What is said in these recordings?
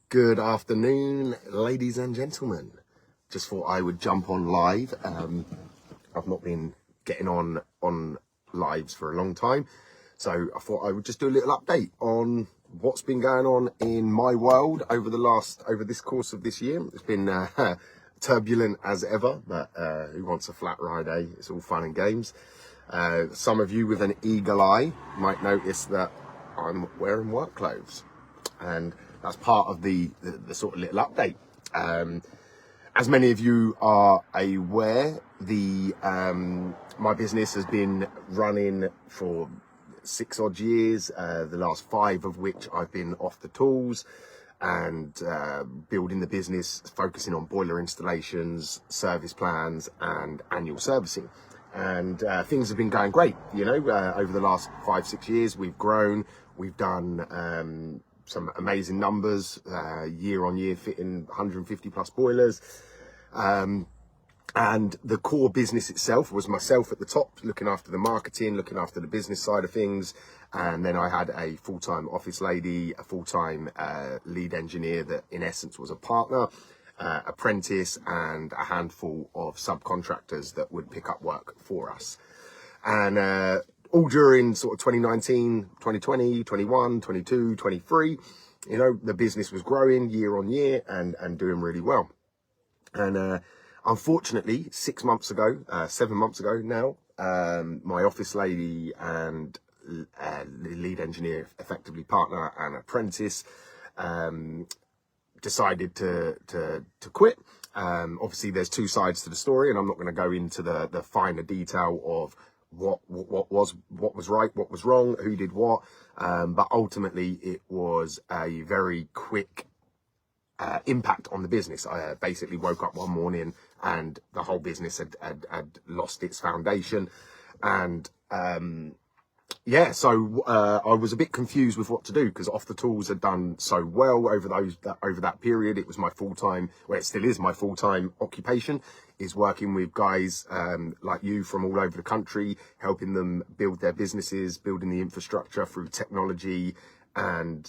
Good afternoon, ladies and gentlemen. Just thought I would jump on live. I've not been getting on lives for a long time, so I thought I would just do a little update on what's been going on in my world over this course of this year. It's been turbulent as ever, but who wants a flat ride, eh? It's all fun and games. Some of you with an eagle eye might notice that I'm wearing work clothes, and that's part of the sort of little update. As many of you are aware, my business has been running for 6 odd years, the last 5 of which I've been off the tools and building the business, focusing on boiler installations, service plans and annual servicing. And things have been going great, over the last 5-6 years. We've grown, we've done some amazing numbers, year on year, fitting 150 plus boilers. And the core business itself was myself at the top, looking after the marketing, looking after the business side of things. And then I had a full-time office lady, a full-time lead engineer that in essence was a partner, apprentice, and a handful of subcontractors that would pick up work for us. And all during sort of 2019, 2020, 21, 22, 23, the business was growing year on year and doing really well. And unfortunately, 7 months ago now, my office lady and lead engineer, effectively partner and apprentice, decided to quit. Obviously, there's 2 sides to the story, and I'm not going to go into the finer detail of what was right, what was wrong, who did what, but ultimately it was a very quick impact on the business. I basically woke up one morning and the whole business had lost its foundation, and so I was a bit confused with what to do, because Off the Tools had done so well over that period. It was my full-time, well, it still is my full-time occupation, is working with guys like you from all over the country, helping them build their businesses, building the infrastructure through technology and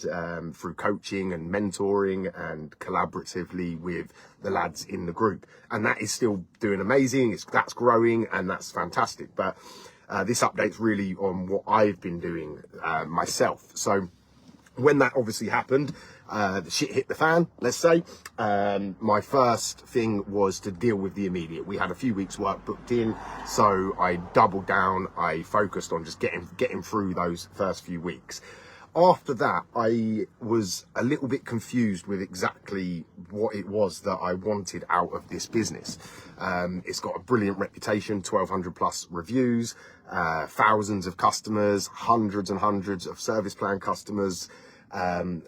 through coaching and mentoring and collaboratively with the lads in the group. And that is still doing amazing. That's growing, and that's fantastic. But this update's really on what I've been doing myself. So when that obviously happened, the shit hit the fan, let's say. My first thing was to deal with the immediate. We had a few weeks work booked in, so I doubled down. I focused on just getting through those first few weeks. After that, I was a little bit confused with exactly what it was that I wanted out of this business. It's got a brilliant reputation, 1,200 plus reviews, thousands of customers, hundreds and hundreds of service plan customers.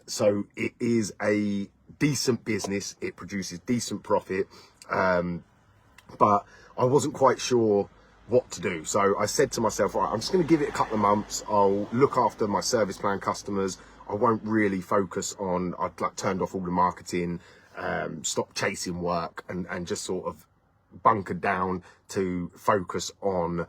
So it is a decent business. It produces decent profit. But I wasn't quite sure what to do. So I said to myself, all right, I'm just going to give it a couple of months. I'll look after my service plan customers. I won't really focus on, I'd turned off all the marketing, stopped chasing work, and just sort of bunkered down to focus on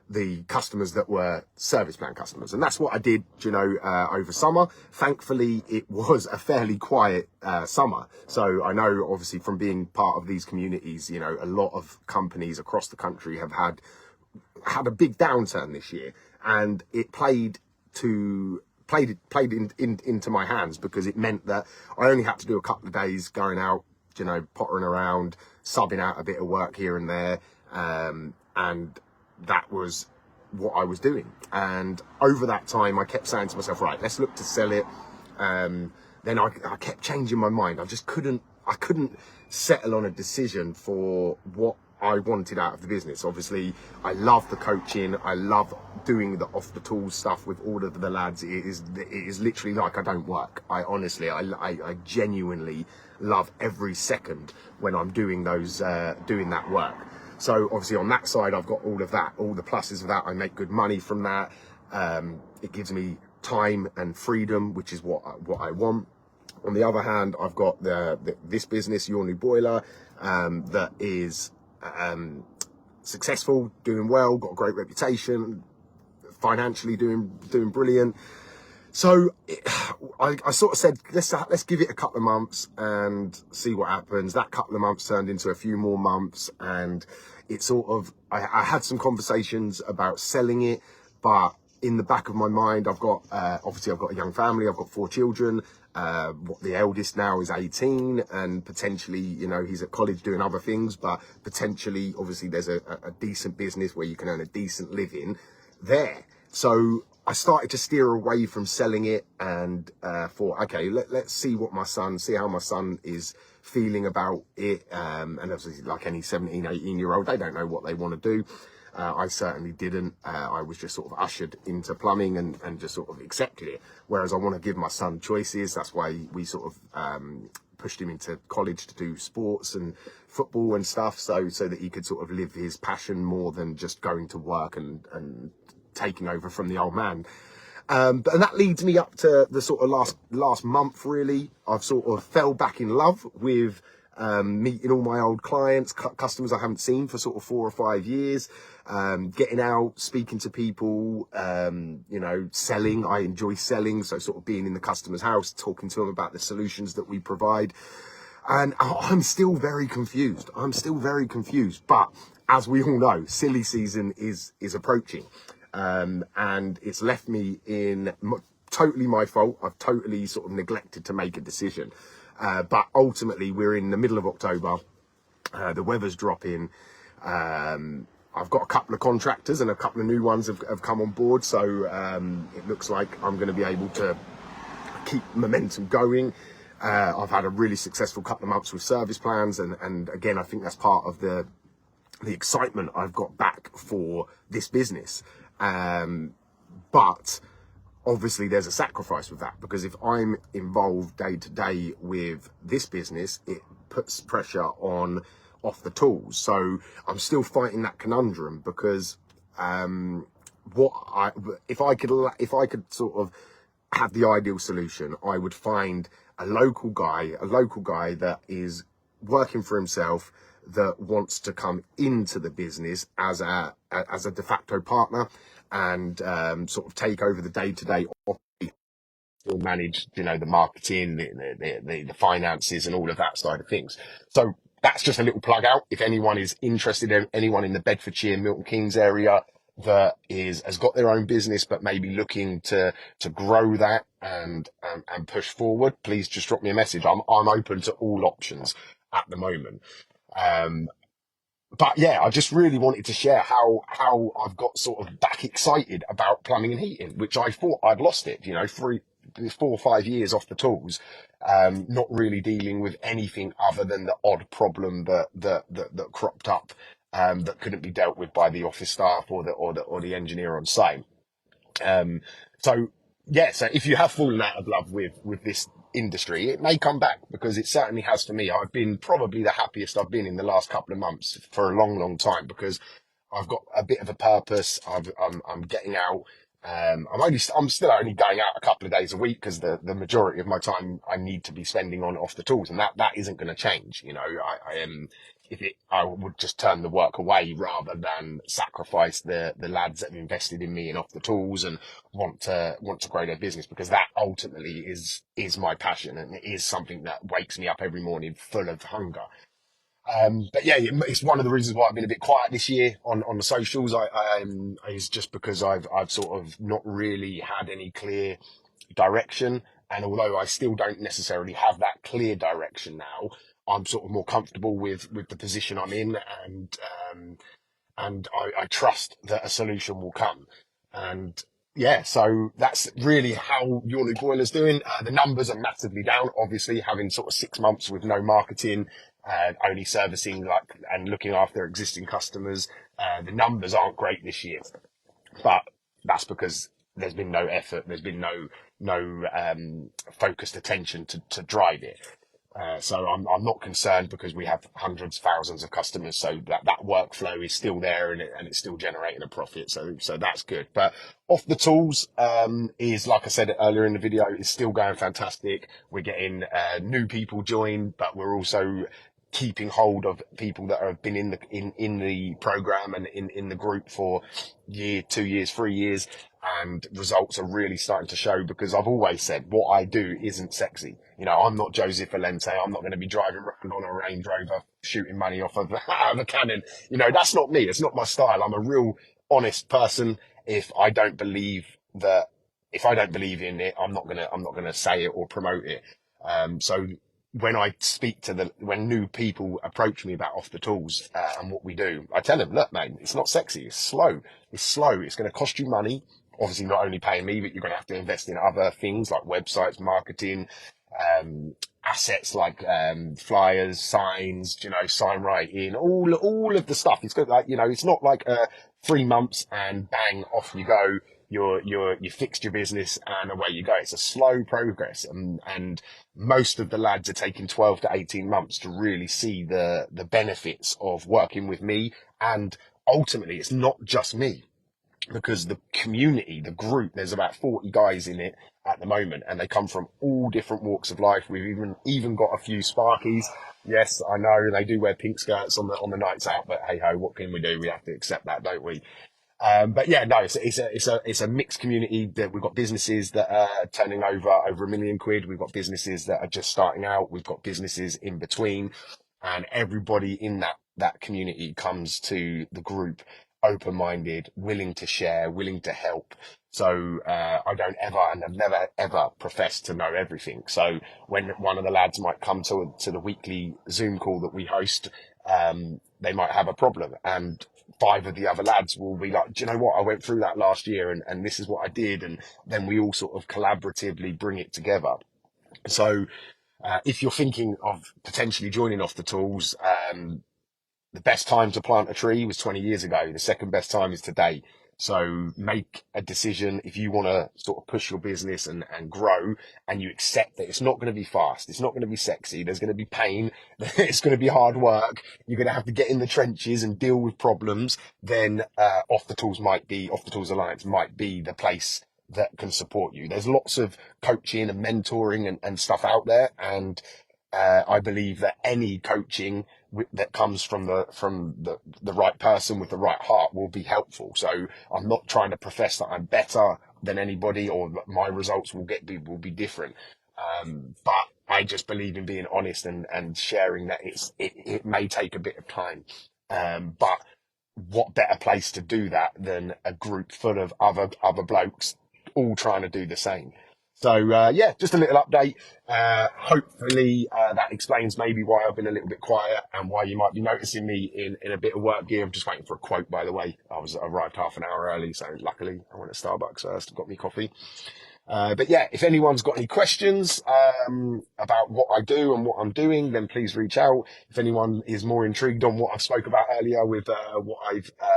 the customers that were service plan customers. And that's what I did, over summer. Thankfully, it was a fairly quiet summer. So I know, obviously, from being part of these communities, a lot of companies across the country have had a big downturn this year, and it played into my hands, because it meant that I only had to do a couple of days going out, pottering around, subbing out a bit of work here and there, and that was what I was doing. And over that time, I kept saying to myself, right, let's look to sell it. Then I kept changing my mind. I couldn't settle on a decision for what I wanted out of the business. Obviously, I love the coaching. I love doing the off the tools stuff with all of the lads. It is literally like I don't work. I genuinely love every second when I'm doing that work. So obviously on that side, I've got all of that, all the pluses of that. I make good money from that. It gives me time and freedom, which is what I want. On the other hand, I've got this business, Your New Boiler, that is successful, doing well, got a great reputation, financially doing brilliant. So I sort of said, let's give it a couple of months and see what happens. That couple of months turned into a few more months, and it sort of, I had some conversations about selling it, but in the back of my mind, I've got, obviously I've got a young family, I've got 4 children. The eldest now is 18, and potentially, you know, he's at college doing other things, but potentially, obviously there's a decent business where you can earn a decent living there. So I started to steer away from selling it, and thought, okay, let's see how my son is feeling about it. And obviously, like any 17, 18-year-old, they don't know what they want to do. I certainly didn't. I was just sort of ushered into plumbing and just sort of accepted it. Whereas I want to give my son choices. That's why we sort of pushed him into college to do sports and football and stuff, so that he could sort of live his passion more than just going to work and taking over from the old man. And that leads me up to the sort of last month, really. I've sort of fell back in love with meeting all my old clients, customers I haven't seen for sort of 4 or 5 years, getting out, speaking to people, you know, selling. I enjoy selling, so sort of being in the customer's house, talking to them about the solutions that we provide. And I'm still very confused. But as we all know, silly season is approaching. And it's left me in totally my fault. I've totally sort of neglected to make a decision. But ultimately, we're in the middle of October. The weather's dropping. I've got a couple of contractors and a couple of new ones have come on board. So it looks like I'm going to be able to keep momentum going. I've had a really successful couple of months with service plans. And again, I think that's part of the excitement I've got back for this business. But obviously there's a sacrifice with that, because if I'm involved day to day with this business, it puts pressure on off the tools. So I'm still fighting that conundrum, because if I could sort of have the ideal solution, I would find a local guy that is working for himself, that wants to come into the business as a de facto partner, and sort of take over the day-to-day, still manage, you know, the marketing, the finances and all of that side of things. So that's just a little plug out. If anyone is interested, anyone in the Bedfordshire, Milton Keynes area that has got their own business but maybe looking to grow that and push forward, please just drop me a message. I'm open to all options at the moment. Um, but yeah, I just really wanted to share how I've got sort of back excited about plumbing and heating, which I thought I'd lost it, you know, 4 or 5 years off the tools, not really dealing with anything other than the odd problem that cropped up, that couldn't be dealt with by the office staff or the engineer on site. Um, so yeah, so if you have fallen out of love with this industry, it may come back, because it certainly has for me. I've been probably the happiest I've been in the last couple of months for a long, long time, because I've got a bit of a purpose. I'm getting out. I'm still only going out a couple of days a week, because the majority of my time I need to be spending on off the tools, and that isn't going to change. You know, I am. I would just turn the work away rather than sacrifice the lads that have invested in me and off the tools and want to grow their business, because that ultimately is my passion, and it is something that wakes me up every morning full of hunger. But yeah, it's one of the reasons why I've been a bit quiet this year on the socials. Is just because I've sort of not really had any clear direction. And although I still don't necessarily have that clear direction now, I'm sort of more comfortable with the position I'm in, um, and I trust that a solution will come. And yeah, so that's really how Your New Boiler's doing. The numbers are massively down, obviously, having sort of 6 months with no marketing, only servicing and looking after existing customers. The numbers aren't great this year, but that's because there's been no effort, there's been no focused attention to drive it. So I'm not concerned, because we have hundreds, thousands of customers. So that workflow is still there, and it's still generating a profit. So that's good. But off the tools, is, like I said earlier in the video, is still going fantastic. We're getting, new people join, but we're also keeping hold of people that have been in the program and in the group for year, 2 years, 3 years, and results are really starting to show, because I've always said what I do isn't sexy. You know, I'm not Joseph Valente. I'm not going to be driving around on a Range Rover shooting money off of, out of a cannon. You know, that's not me. It's not my style. I'm a real honest person. If I don't believe that, if I don't believe in it, I'm not gonna say it or promote it. So when I speak to when new people approach me about Off the Tools, and what we do, I tell them, look, mate, it's not sexy. It's slow. It's slow. It's going to cost you money. Obviously, not only paying me, but you're going to have to invest in other things like websites, marketing, um, assets like flyers, signs, you know, sign writing, all of the stuff. It's good, like, you know, it's not like 3 months and bang, off you go. You fixed your business and away you go. It's a slow progress, and most of the lads are taking 12 to 18 months to really see the benefits of working with me. And ultimately, it's not just me, because the community, the group, there's about 40 guys in it at the moment, and they come from all different walks of life. We've even got a few Sparkies. Yes, I know they do wear pink skirts on the nights out, but hey ho, what can we do? We have to accept that, don't we? But yeah, no, it's a mixed community. That we've got businesses that are turning over £1 million. We've got businesses that are just starting out. We've got businesses in between, and everybody in that community comes to the group open-minded, willing to share, willing to help. So I don't ever, and I've never ever professed to know everything. So when one of the lads might come to the weekly Zoom call that we host, they might have a problem, and 5 of the other lads will be like, do you know what? I went through that last year, and this is what I did. And then we all sort of collaboratively bring it together. So if you're thinking of potentially joining Off the Tools, the best time to plant a tree was 20 years ago. The second best time is today. So make a decision if you want to sort of push your business and grow, and you accept that it's not going to be fast. It's not going to be sexy. There's going to be pain. It's going to be hard work. You're going to have to get in the trenches and deal with problems. Then, Off the Tools Alliance might be the place that can support you. There's lots of coaching and mentoring and stuff out there. And I believe that any coaching that comes from the right person with the right heart will be helpful. So I'm not trying to profess that I'm better than anybody, or that my results will be different. But I just believe in being honest and sharing that it may take a bit of time. But what better place to do that than a group full of other blokes all trying to do the same? So yeah, just a little update. Hopefully that explains maybe why I've been a little bit quiet, and why you might be noticing me in a bit of work gear. I'm just waiting for a quote, by the way. Arrived half an hour early, so luckily I went to Starbucks first, got me coffee. But yeah, if anyone's got any questions about what I do and what I'm doing, then please reach out. If anyone is more intrigued on what I've spoke about earlier with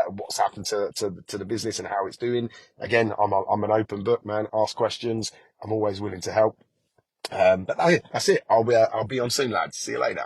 what's happened to the business and how it's doing, again, I'm an open book, man. Ask questions. I'm always willing to help. But that's it. I'll be on soon, lads. See you later.